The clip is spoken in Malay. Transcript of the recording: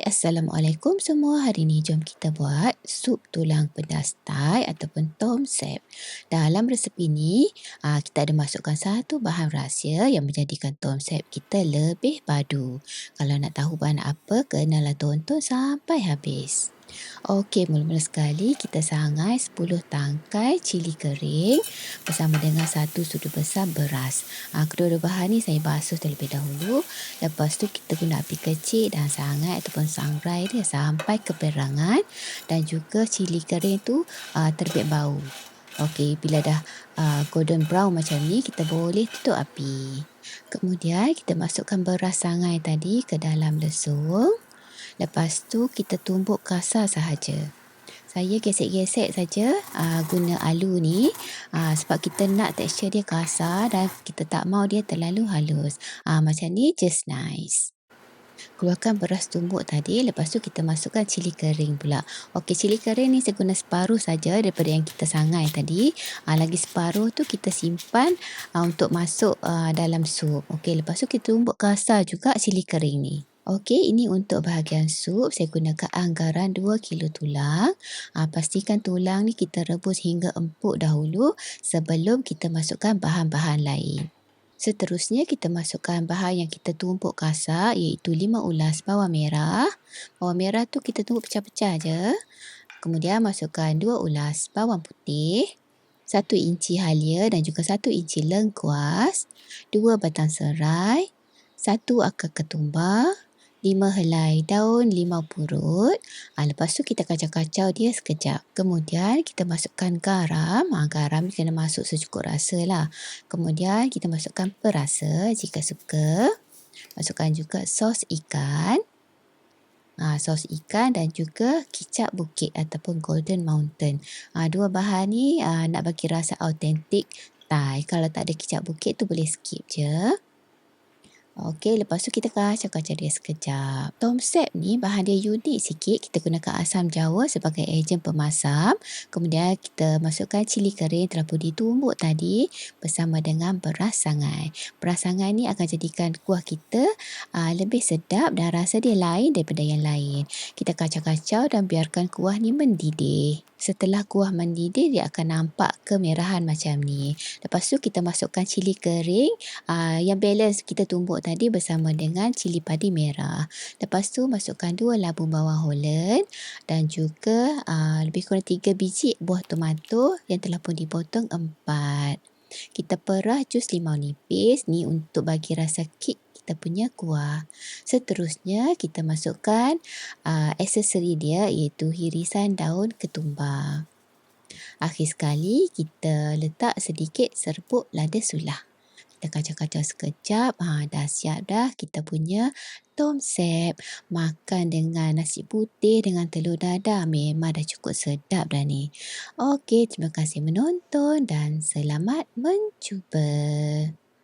Assalamualaikum semua. Hari ni jom kita buat sup tulang pedas Thai ataupun Tom Sep. Dalam resepi ni, kita ada masukkan satu bahan rahsia yang menjadikan Tom Sep kita lebih padu. Kalau nak tahu bahan apa, kenalah tonton sampai habis. Okey, mula-mula sekali kita sangai 10 tangkai cili kering bersama dengan 1 sudu besar beras. Kedua-dua bahan ni saya basuh terlebih dahulu. Lepas tu kita guna api kecil dan sangai ataupun sangrai dia sampai keperangan dan juga cili kering tu terbit bau. Okey, bila dah golden brown macam ni, kita boleh tutup api. Kemudian kita masukkan beras sangai tadi ke dalam lesung. Lepas tu kita tumbuk kasar sahaja. Saya gesek-gesek saja guna alu ni sebab kita nak tekstur dia kasar dan kita tak mau dia terlalu halus. Macam ni just nice. Keluarkan beras tumbuk tadi, lepas tu kita masukkan cili kering pula. Okey, cili kering ni saya guna separuh saja daripada yang kita sangai tadi. Lagi separuh tu kita simpan untuk masuk dalam sup. Okey, lepas tu kita tumbuk kasar juga cili kering ni. Okey, ini untuk bahagian sup. Saya gunakan anggaran 2 kilo tulang. Pastikan tulang ni kita rebus hingga empuk dahulu sebelum kita masukkan bahan-bahan lain. Seterusnya kita masukkan bahan yang kita tumbuk kasar iaitu 5 ulas bawang merah. Bawang merah tu kita tumbuk pecah-pecah je. Kemudian masukkan 2 ulas bawang putih, 1 inci halia dan juga 1 inci lengkuas, 2 batang serai, 1 akar ketumbar, 5 helai daun limau purut. Lepas tu kita kacau-kacau dia sekejap. Kemudian kita masukkan garam. Garam kena masuk secukup rasa lah. Kemudian kita masukkan perasa jika suka. Masukkan juga sos ikan. Sos ikan dan juga kicap bukit ataupun Golden Mountain. Dua bahan ni nak bagi rasa autentik Thai. Kalau tak ada kicap bukit tu boleh skip je. Okey, lepas tu kita kacau-kacau dia sekejap. Tom Sep ni bahan dia unik sikit. Kita gunakan asam jawa sebagai ejen pemasam. Kemudian kita masukkan cili kering telah pun ditumbuk tadi bersama dengan beras sangai. Beras sangai ni akan jadikan kuah kita lebih sedap dan rasa dia lain daripada yang lain. Kita kacau-kacau dan biarkan kuah ni mendidih. Setelah kuah mendidih, dia akan nampak kemerahan macam ni. Lepas tu kita masukkan cili kering yang balance kita tumbuk tadi bersama dengan cili padi merah. Lepas tu masukkan 2 labung bawang Holland dan juga lebih kurang 3 biji buah tomato yang telah pun dipotong 4. Kita perah jus limau nipis ni untuk bagi rasa kick kita punya kuah. Seterusnya kita masukkan aksesori dia iaitu hirisan daun ketumbar. Akhir sekali kita letak sedikit serbuk lada sulah. Kita kacau-kacau sekejap. Dah siap dah kita punya Tom Sep. Makan dengan nasi putih dengan telur dadah. Memang dah cukup sedap dah ni. Okey, terima kasih menonton dan selamat mencuba.